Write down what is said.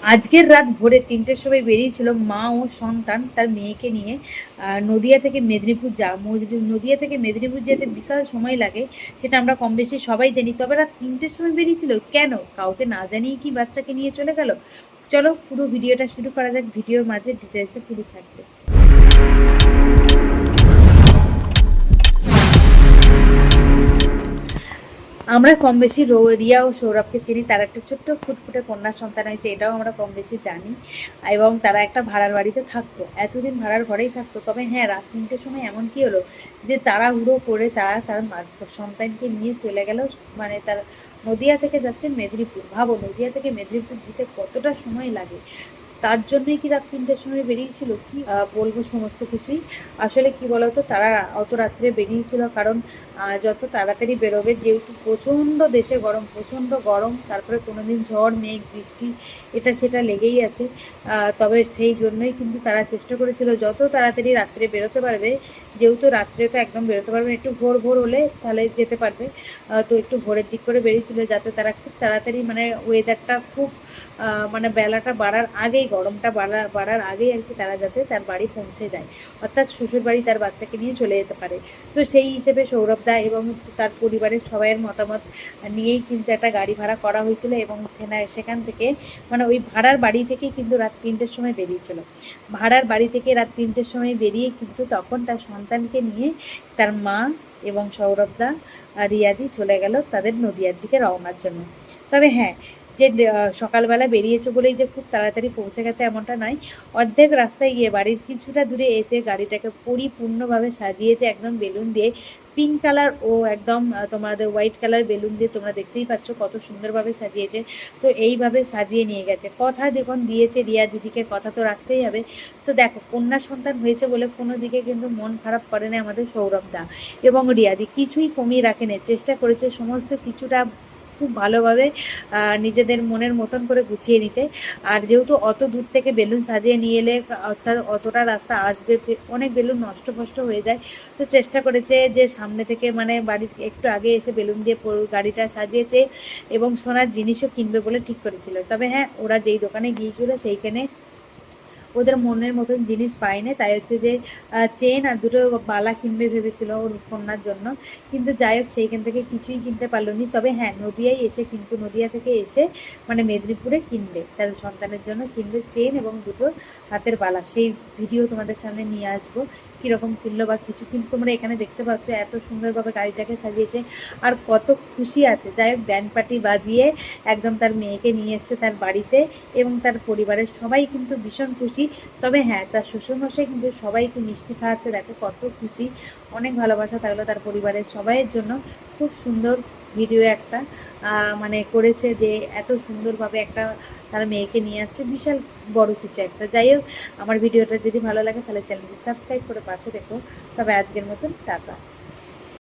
আজকের রাত ভোরে ৩টের সময় বেরিয়েছিল মা ও সন্তান তার মেয়েকে নিয়ে নদিয়া থেকে মেদিনীপুর নদিয়া থেকে মেদিনীপুর যেতে বিশাল সময় লাগে, সেটা আমরা কম বেশি সবাই জানি। তবে রাত ৩টের সময় বেরিয়েছিল কেন? কাউকে না জানিয়ে কি বাচ্চাকে নিয়ে চলে গেল? চলো পুরো ভিডিওটা শুরু করা যাক। ভিডিওর মাঝে ডিটেলসে পুরো থাকবে। আমরা কম বেশি রিয়া ও সৌরভকে চিনি। তার একটা ছোট্ট ফুটফুটে কন্যা সন্তান হয়েছে, এটাও আমরা কম বেশি জানি। এবং তারা একটা ভাড়ার বাড়িতে থাকতো, এতদিন ভাড়ার ঘরেই থাকতো। তবে হ্যাঁ, রাত ৩টের সময় এমন কি হলো যে তাড়াহুড়ো করে তারা তার সন্তানকে নিয়ে চলে গেল। মানে তার নদিয়া থেকে যাচ্ছে মেদিনীপুর। ভাবো, নদিয়া থেকে মেদিনীপুর যেতে কতটা সময় লাগে। তার জন্যই কি রাত ৩টের সময় বেরিয়েছিল কি বলবো সমস্ত কিছুই। আসলে কি বলতো, তারা অত রাত্রে বেরিয়েছিল কারণ যত তাড়াতাড়ি বেরোবে, যেহেতু প্রচণ্ড দেশে গরম, প্রচণ্ড গরম, তারপরে কোনোদিন ঝড় মেঘ বৃষ্টি এটা সেটা লেগেই আছে। তবে সেই জন্যই কিন্তু তারা চেষ্টা করেছিল যত তাড়াতাড়ি রাত্রে বেরোতে পারবে, যেহেতু রাত্রে তো একদম বেরোতে পারবে, একটু ভোর ভোর হলে তাহলে যেতে পারবে। তো একটু ভোরের দিক করে বেরিয়েছিল যাতে তারা খুব তাড়াতাড়ি, মানে ওয়েদারটা খুব মানে বেলাটা বাড়ার আগেই, গরমটা বাড়ার আগেই আর কি, তারা যাতে তার বাড়ি পৌঁছে যায়, অর্থাৎ শ্বশুর বাড়ি তার বাচ্চাকে নিয়ে চলে যেতে পারে। তো সেই হিসেবে সৌরভদা এবং তার পরিবারের সবাইয়ের মতামত নিয়েই কিন্তু একটা গাড়ি ভাড়া করা হয়েছিল এবং সেখান থেকে, মানে ওই ভাড়ার বাড়ি থেকেই কিন্তু রাত ৩টের সময় বেরিয়েছিল। ভাড়ার বাড়ি থেকে রাত 3টের সময় বেরিয়ে কিন্তু তখন তার সন্তানকে নিয়ে তার মা এবং সৌরভদা আর রিয়াদি চলে গেল তাদের নদিয়ার দিকে রওনার জন্য। তবে হ্যাঁ, যে সকালবেলা বেরিয়েছে বলেই যে খুব তাড়াতাড়ি পৌঁছে গেছে এমনটা নয়। অর্ধেক রাস্তায় গিয়ে বাড়ির কিছুটা দূরে এসে গাড়িটাকে পরিপূর্ণভাবে সাজিয়েছে একদম বেলুন দিয়ে। পিঙ্ক কালার ও একদম তোমাদের হোয়াইট কালার বেলুন দিয়ে তোমরা দেখতেই পাচ্ছ কত সুন্দরভাবে সাজিয়েছে। তো এইভাবে সাজিয়ে নিয়ে গেছে। কথা দেখুন দিয়েছে রিয়া দিদিকে, কথা তো রাখতেই হবে। তো দেখো, কন্যা সন্তান হয়েছে বলে কোনো দিকে কিন্তু মন খারাপ করে না আমাদের সৌরভদা এবং রিয়াদি, কিছুই কমিয়ে রাখেনি, চেষ্টা করেছে সমস্ত কিছুটা খুব ভালোভাবে নিজেদের মনের মতন করে গুছিয়ে নিতে। আর যেহেতু অত দূর থেকে বেলুন সাজিয়ে নিয়ে এলে, অর্থাৎ অতটা রাস্তা আসবে, অনেক বেলুন নষ্ট ফষ্ট হয়ে যায়। তো চেষ্টা করেছে যে সামনে থেকে, মানে বাড়ির একটু আগে এসে বেলুন দিয়ে গাড়িটা সাজিয়েছে এবং সোনার জিনিসও কিনবে বলে ঠিক করেছিল। তবে হ্যাঁ, ওরা যেই দোকানে গিয়েছিল সেইখানে ওদের মনের মতন জিনিস পায়নি, তাই হচ্ছে যে চেন আর দুটো বালা কিনবে ভেবেছিল ওর কন্যার জন্য। কিন্তু যাই হোক, সেইখান থেকে কিছুই কিনতে পারলো নি। তবে হ্যাঁ, নদিয়ায় এসে কিন্তু, নদিয়া থেকে এসে মানে মেদিনীপুরে কিনবে, তার সন্তানের জন্য কিনবে চেন এবং দুটো হাতের বালা। সেই ভিডিও তোমাদের সামনে নিয়ে আসবো কীরকম কিনলো বা কিছু। কিন্তু তোমরা এখানে দেখতে পাচ্ছ এত সুন্দরভাবে গাড়িটাকে সাজিয়েছে আর কত খুশি আছে। যাই হোক, ব্যান্ড পার্টি বাজিয়ে একদম তার মেয়েকে নিয়ে এসছে তার বাড়িতে এবং তার পরিবারের সবাই কিন্তু ভীষণ খুশি। তবে হ্যাঁ, তার শ্বশুরমশাই কিন্তু সবাইকে মিষ্টি খাওয়াচ্ছে, দেখো কত খুশি, অনেক ভালোবাসা থাকলো তার পরিবারের সবাইয়ের জন্য। খুব সুন্দর ভিডিও একটা মানে করেছে, যে এত সুন্দরভাবে একটা তার মেয়েকে নিয়ে আসছে, বিশাল বড় কিছু একটা। যাই হোক, আমার ভিডিওটা যদি ভালো লাগে তাহলে চ্যানেলটি সাবস্ক্রাইব করে পাশে দেখো। তবে আজকের মতন টাটা।